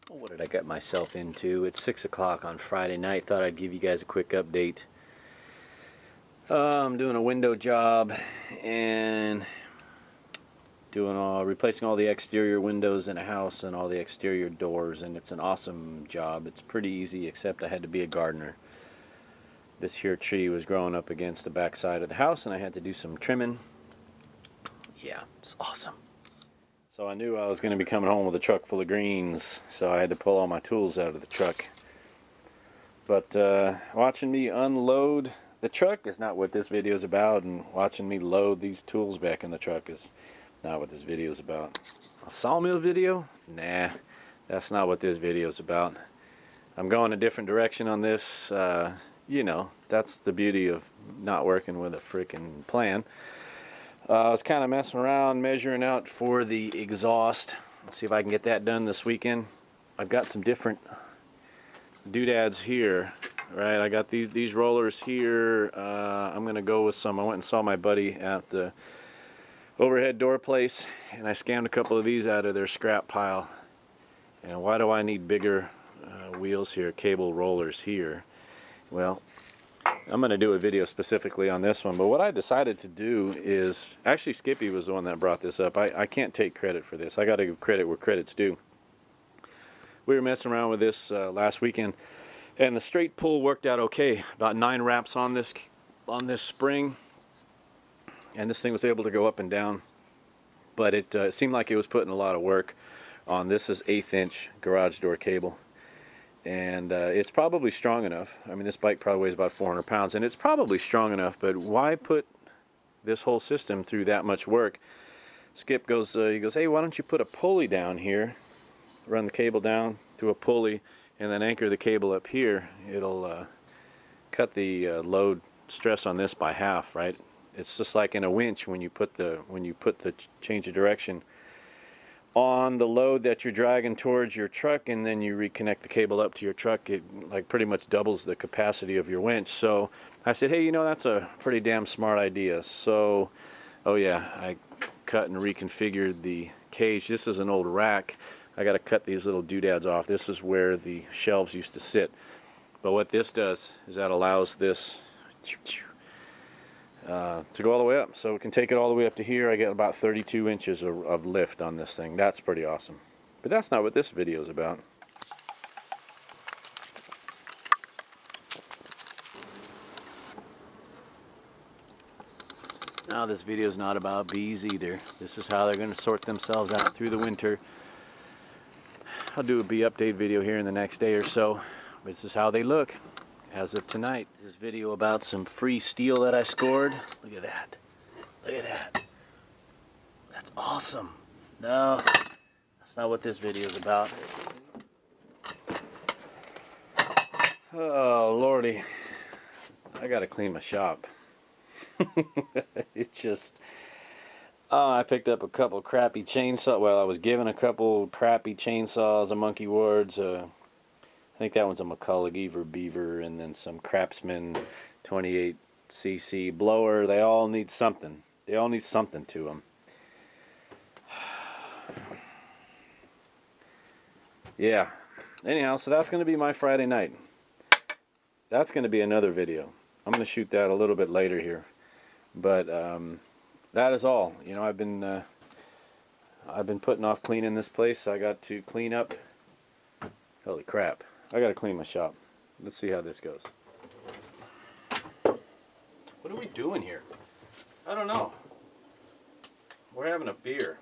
What did I get myself into? It's 6 o'clock on Friday night. Thought I'd give you guys a quick update. I'm doing a window job and replacing all the exterior windows in a house and all the exterior doors, and it's an awesome job. It's pretty easy, except I had to be a gardener. This here tree was growing up against the back side of the house and I had to do some trimming. Yeah, it's awesome. So I knew I was going to be coming home with a truck full of greens, so I had to pull all my tools out of the truck. But watching me unload the truck is not what this video is about, and watching me load these tools back in the truck is not what this video is about. A sawmill video? Nah, that's not what this video is about. I'm going a different direction on this. You know, that's the beauty of not working with a freaking plan. I was kind of messing around, measuring out for the exhaust. Let's see if I can get that done this weekend. I've got some different doodads here, right? I got these rollers here. I'm gonna go with some. I went and saw my buddy at the overhead door place, and I scammed a couple of these out of their scrap pile. And why do I need bigger wheels here, cable rollers here? Well, I'm going to do a video specifically on this one, but what I decided to do is, actually Skippy was the one that brought this up. I can't take credit for this. I got to give credit where credit's due. We were messing around with this last weekend, and the straight pull worked out okay. About 9 wraps on this spring, and this thing was able to go up and down, but it seemed like it was putting a lot of work on. This is 1/8 inch garage door cable. And it's probably strong enough. I mean, this bike probably weighs about 400 pounds, and it's probably strong enough, but why put this whole system through that much work? Skip goes, he goes, hey, why don't you put a pulley down here, run the cable down to a pulley, and then anchor the cable up here. It'll cut the load stress on this by half, right? It's just like in a winch when you put the change of direction on the load that you're dragging towards your truck, and then you reconnect the cable up to your truck. It like pretty much doubles the capacity of your winch. So I said, hey, you know, that's a pretty damn smart idea. So, oh yeah, I cut and reconfigured the cage. This is an old rack. I got to cut these little doodads off. This is where the shelves used to sit. But what this does is that allows this to go all the way up, so we can take it all the way up to here. I get about 32 inches of lift on this thing. That's pretty awesome. But that's not what this video is about. Now this video is not about bees either. This is how they're going to sort themselves out through the winter. I'll do a bee update video here in the next day or so. This is how they look as of tonight. This video about some free steel that I scored. Look at that. Look at that. That's awesome. No, that's not what this video is about. Oh, Lordy. I gotta clean my shop. It's just... I picked up a couple crappy chainsaws. Well, I was given a couple crappy chainsaws, a Monkey Ward's, I think that one's a McCullough Beaver, and then some Craftsman 28cc blower. They all need something. They all need something to them. Yeah. Anyhow, so that's going to be my Friday night. That's going to be another video. I'm going to shoot that a little bit later here. But that is all. You know, I've been putting off cleaning this place. I got to clean up. Holy crap. I gotta clean my shop. Let's see how this goes. What are we doing here? I don't know. We're having a beer.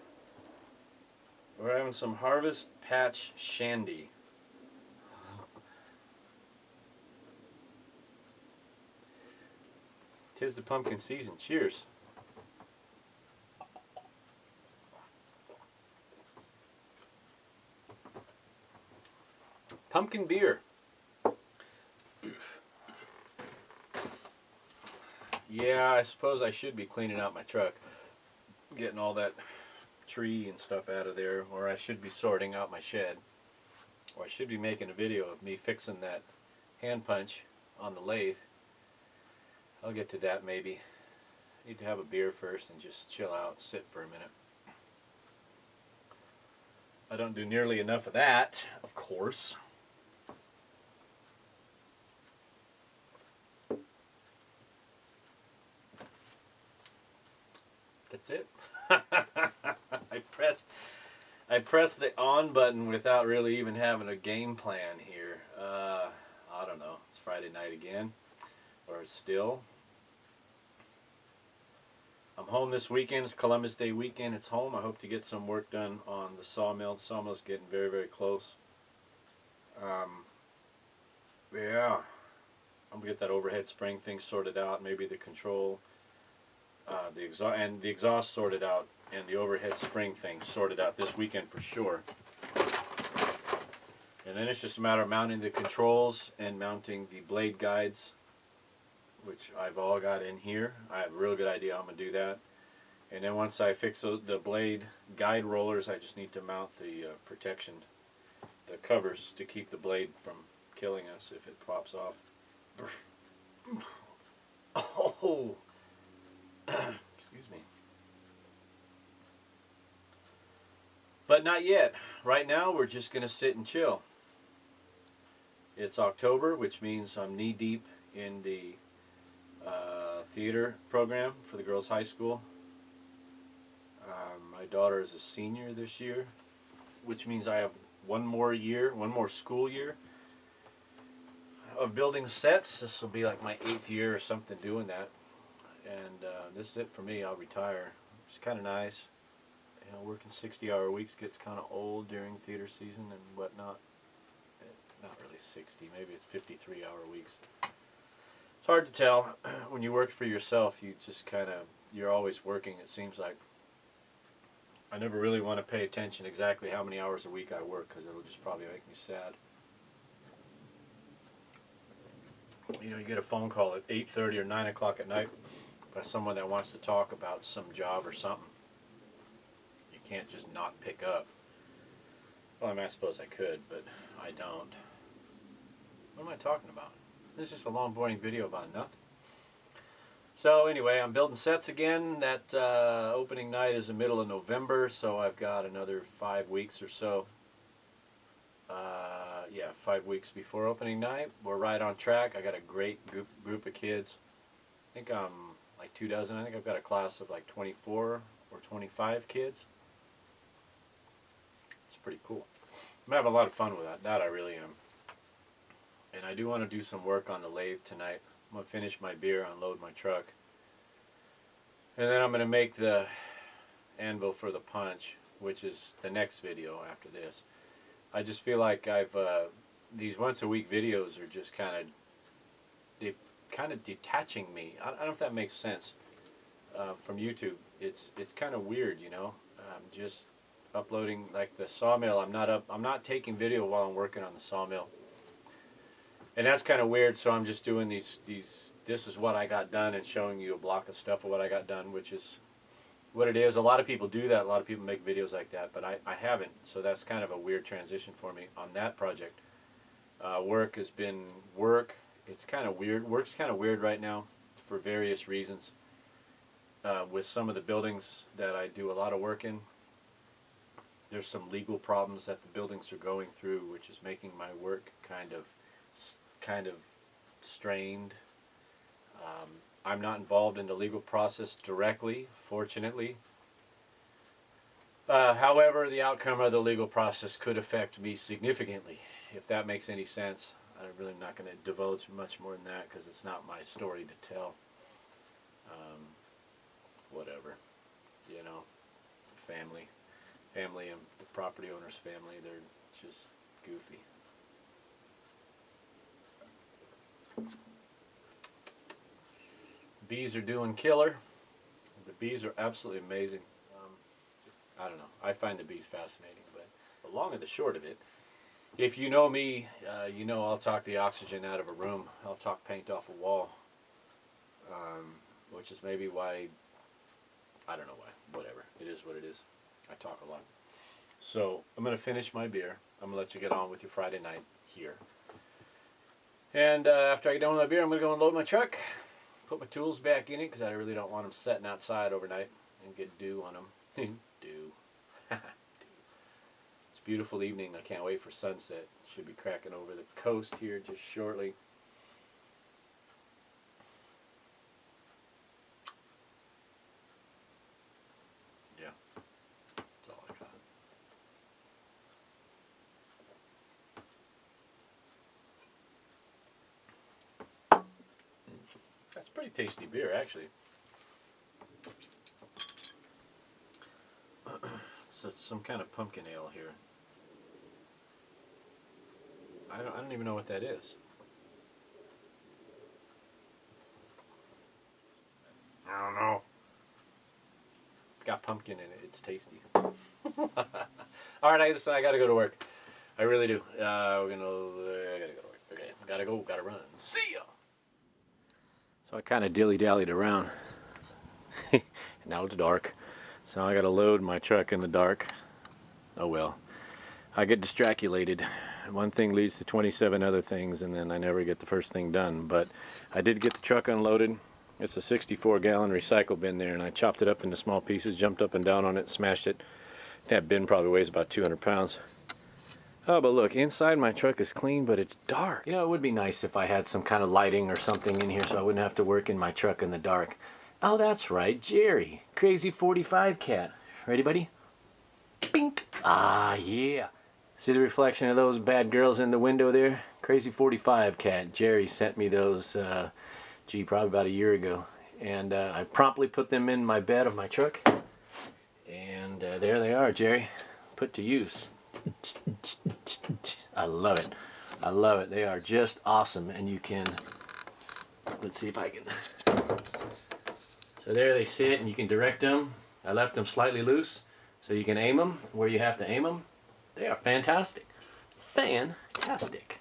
We're having some Harvest Patch Shandy. Tis the pumpkin season. Cheers. Pumpkin beer. Yeah, I suppose I should be cleaning out my truck, getting all that tree and stuff out of there, or I should be sorting out my shed, or I should be making a video of me fixing that hand punch on the lathe. I'll get to that maybe. Need to have a beer first and just chill out, sit for a minute. I don't do nearly enough of that, of course. That's it. I pressed the on button without really even having a game plan here. I don't know. It's Friday night again, or still. I'm home this weekend. It's Columbus Day weekend. It's home. I hope to get some work done on the sawmill. The sawmill's getting very, very close. Yeah, I'm gonna get that overhead spring thing sorted out. Maybe the control, the exhaust sorted out, and the overhead spring thing sorted out this weekend for sure. And then it's just a matter of mounting the controls and mounting the blade guides, which I've all got in here. I have a real good idea how I'm going to do that. And then once I fix the blade guide rollers, I just need to mount the protection, the covers to keep the blade from killing us if it pops off. Oh, excuse me. But not yet. Right now we're just going to sit and chill. It's October, which means I'm knee deep in the theater program for the girls' high school. My daughter is a senior this year, which means I have one more school year of building sets. This will be like my 8th year or something doing that. And this is it for me. I'll retire. It's kind of nice. You know, working 60-hour weeks gets kind of old during theater season and whatnot. Not really 60, maybe it's 53-hour weeks. It's hard to tell. When you work for yourself, you just you're always working, it seems like. I never really want to pay attention exactly how many hours a week I work, because it'll just probably make me sad. You know, you get a phone call at 8:30 or 9 o'clock at night by someone that wants to talk about some job or something. You can't just not pick up. Well, I mean, I suppose I could, but I don't. What am I talking about? This is just a long, boring video about nothing. So anyway, I'm building sets again. That opening night is the middle of November, so I've got another 5 weeks or so. Yeah, 5 weeks before opening night. We're right on track. I got a great group of kids. I think I'm like 2 dozen. I think I've got a class of like 24 or 25 kids. It's pretty cool. I'm having a lot of fun with that. That I really am. And I do want to do some work on the lathe tonight. I'm going to finish my beer, unload my truck. And then I'm going to make the anvil for the punch, which is the next video after this. I just feel like these once a week videos are just kind of detaching me. I don't know if that makes sense from YouTube. It's kind of weird, you know. Just uploading like the sawmill. I'm not taking video while I'm working on the sawmill. And that's kind of weird, so I'm just doing this is what I got done and showing you a block of stuff of what I got done, which is what it is. A lot of people do that. A lot of people make videos like that, but I haven't, so that's kind of a weird transition for me on that project. Work has been work. It's kind of weird. Work's kind of weird right now for various reasons. With some of the buildings that I do a lot of work in, there's some legal problems that the buildings are going through, which is making my work kind of strained. I'm not involved in the legal process directly, fortunately. However, the outcome of the legal process could affect me significantly, if that makes any sense. I'm really not going to divulge much more than that because it's not my story to tell. Whatever, you know, family and the property owner's family, they're just goofy. Bees are doing killer. The bees are absolutely amazing. I don't know. I find the bees fascinating, but the long and the short of it, if you know me, you know I'll talk the oxygen out of a room. I'll talk paint off a wall, which is maybe why, I don't know why, whatever. It is what it is. I talk a lot. So I'm going to finish my beer. I'm going to let you get on with your Friday night here. And after I get done with my beer, I'm going to go and load my truck. Put my tools back in it because I really don't want them sitting outside overnight and get dew on them. Dew. Dew. It's beautiful evening. I can't wait for sunset. Should be cracking over the coast here just shortly. Yeah, that's all I got. That's pretty tasty beer, actually. So it's some kind of pumpkin ale here. I don't even know what that is. I don't know. It's got pumpkin in it. It's tasty. All right, I gotta go to work. I really do. I gotta go to work. Okay, gotta go. Gotta run. See ya. So I kind of dilly-dallied around. Now it's dark. So I gotta load my truck in the dark. Oh well. I get distraculated. One thing leads to 27 other things, and then I never get the first thing done. But I did get the truck unloaded. It's a 64-gallon recycle bin there, and I chopped it up into small pieces, jumped up and down on it, smashed it. That bin probably weighs about 200 pounds. Oh, but look, inside my truck is clean, but it's dark. You know, it would be nice if I had some kind of lighting or something in here so I wouldn't have to work in my truck in the dark. Oh, that's right, Jerry. Crazy 45 cat. Ready, buddy? Bink! Ah, yeah. See the reflection of those bad girls in the window there? Crazy 45 cat. Jerry sent me those, probably about a year ago. And I promptly put them in my bed of my truck. And there they are, Jerry. Put to use. I love it. I love it. They are just awesome. And you can... Let's see if I can... So there they sit, and you can direct them. I left them slightly loose, so you can aim them where you have to aim them. They are fantastic. Fantastic.